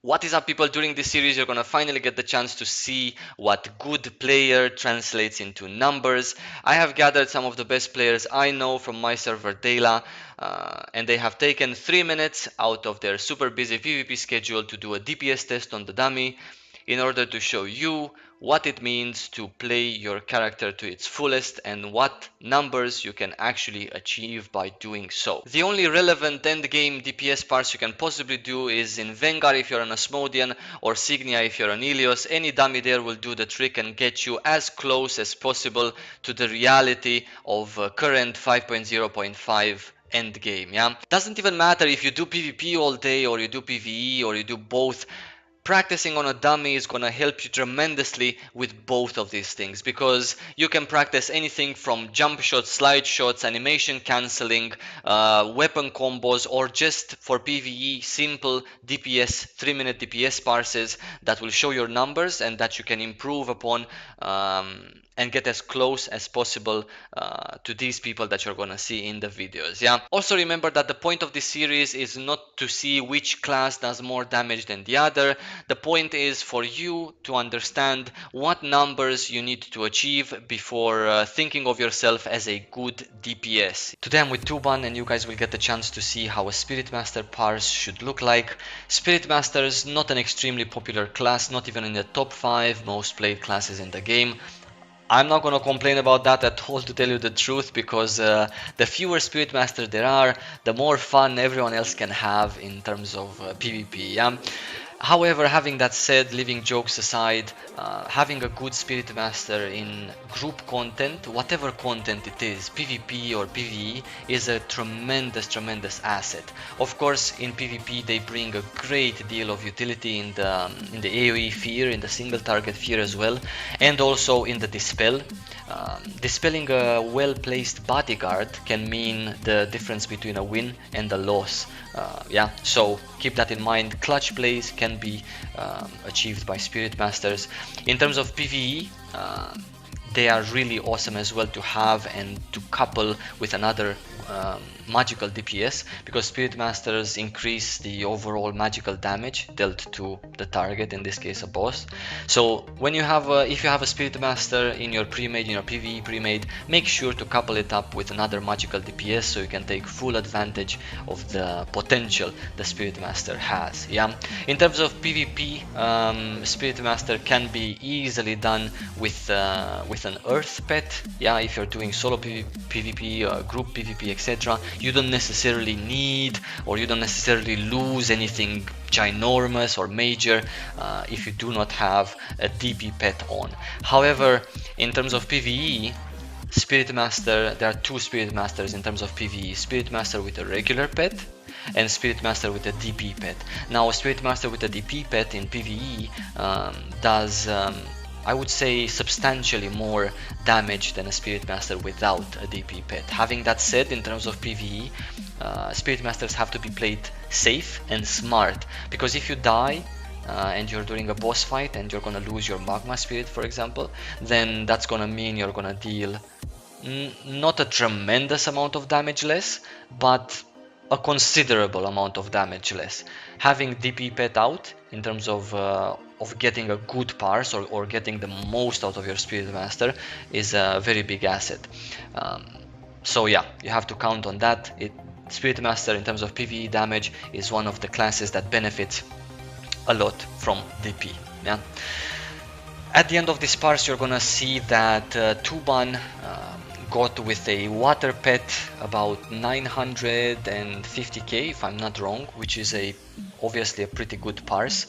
What is up, people? During this series, you're gonna finally get the chance to see what good player translates into numbers. I have gathered some of the best players I know from my server Deyla, and they have taken 3 minutes out of their super busy PvP schedule to do a DPS test on the dummy in order to show you what it means to play your character to its fullest and what numbers you can actually achieve by doing so. The only relevant endgame DPS parse you can possibly do is in Vengar if you're an Asmodian, or Signia if you're an Ilios. Any dummy there will do the trick and get you as close as possible to the reality of current 5.0.5 end game. Yeah, doesn't even matter if you do PvP all day or you do PvE or you do both. Practicing on a dummy is going to help you tremendously with both of these things, because you can practice anything from jump shots, slide shots, animation cancelling, weapon combos, or just for PvE simple DPS 3-minute DPS parses that will show your numbers and that you can improve upon, and get as close as possible to these people that you're gonna see in the videos. Yeah, also remember that the point of this series is not to see which class does more damage than the other. The point is for you to understand what numbers you need to achieve before thinking of yourself as a good DPS. Today I'm with Tuban, and you guys will get the chance to see how a Spiritmaster parse should look like. Spiritmaster is not an extremely popular class, not even in the top 5 most played classes in the game. I'm not gonna complain about that at all, to tell you the truth, because the fewer Spiritmaster there are, the more fun everyone else can have in terms of PvP. Yeah? However, having that said, leaving jokes aside, having a good Spiritmaster in group content, whatever content it is, PvP or PvE, is a tremendous asset. Of course, in PvP they bring a great deal of utility in the AoE fear, in the single target fear as well, and also in the dispel. Dispelling a well-placed bodyguard can mean the difference between a win and a loss. Yeah, so keep that in mind. Clutch plays can be achieved by Spiritmasters. In terms of PvE, they are really awesome as well to have and to couple with another magical DPS, because Spiritmasters increase the overall magical damage dealt to the target, in this case a boss. So when you have if you have a Spiritmaster in your pre-made, in your PvE pre-made, make sure to couple it up with another magical DPS so you can take full advantage of the potential the Spiritmaster has. Yeah, in terms of PvP, Spiritmaster can be easily done with an Earth pet. Yeah, if you're doing solo PvP, group PvP, etc., you don't necessarily need, or you don't necessarily lose anything ginormous or major if you do not have a DP pet on. However, in terms of PvE, Spiritmaster, there are two Spiritmasters in terms of PvE: Spiritmaster with a regular pet and Spiritmaster with a DP pet. Now, a Spiritmaster with a DP pet in PvE does I would say substantially more damage than a Spiritmaster without a DP pet. Having that said, in terms of PvE, Spiritmasters have to be played safe and smart, because if you die and you're doing a boss fight and you're gonna lose your Magma Spirit, for example, then that's gonna mean you're gonna deal not a tremendous amount of damage less, but a considerable amount of damage less. Having DP pet out in terms of getting a good parse or getting the most out of your Spiritmaster is a very big asset. So yeah, you have to count on that. Spiritmaster in terms of PvE damage is one of the classes that benefits a lot from DP. Yeah. At the end of this parse, you're gonna see that Tuban got with a water pet about 950k, if I'm not wrong, which is obviously a pretty good parse.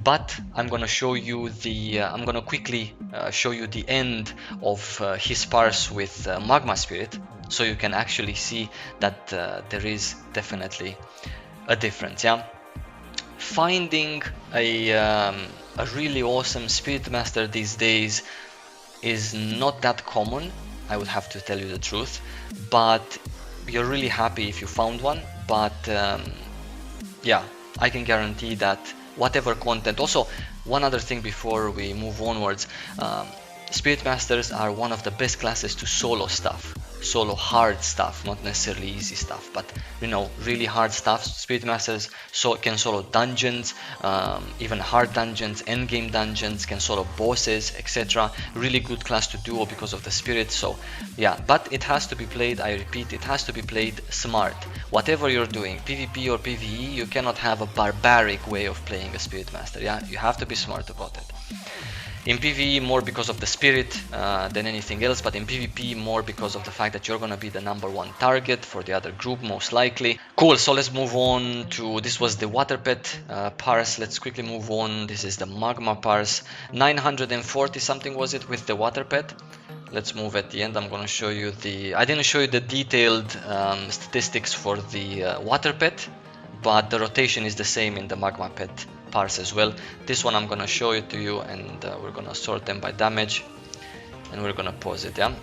But I'm gonna show you I'm gonna quickly show you the end of his parse with Magma Spirit, so you can actually see that there is definitely a difference. Yeah, finding a really awesome Spiritmaster these days is not that common, I would have to tell you the truth, but you're really happy if you found one. But yeah, I can guarantee that whatever content. Also, one other thing before we move onwards, Spiritmasters are one of the best classes to solo stuff. solo hard stuff, not necessarily easy stuff, but you know, really hard stuff. Spiritmasters can solo dungeons, even hard dungeons, endgame dungeons, can solo bosses, etc. Really good class to duo because of the spirit. So yeah, but it has to be played, I repeat, it has to be played smart. Whatever you're doing, PvP or PvE, you cannot have a barbaric way of playing a Spiritmaster. Yeah, you have to be smart about it. In PvE more because of the spirit than anything else, but in PvP more because of the fact that you're gonna be the #1 target for the other group most likely. Cool, so let's move on to, this was the water pet parse. Let's quickly move on. This is the magma parse. 940 something was it with the water pet. Let's move at the end. I'm gonna show you the, I didn't show you the detailed statistics for the water pet, but the rotation is the same in the magma pet parse as well. This one I'm gonna show it to you, and we're gonna sort them by damage, and we're gonna pause it. Yeah,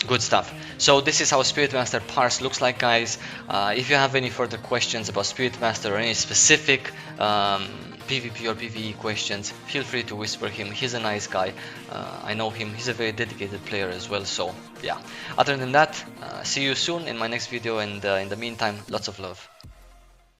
good stuff. So this is how Spiritmaster parse looks like, guys. If you have any further questions about Spiritmaster or any specific PvP or PvE questions, feel free to whisper him. He's a nice guy. I know him. He's a very dedicated player as well. So yeah, other than that, see you soon in my next video, and in the meantime, lots of love.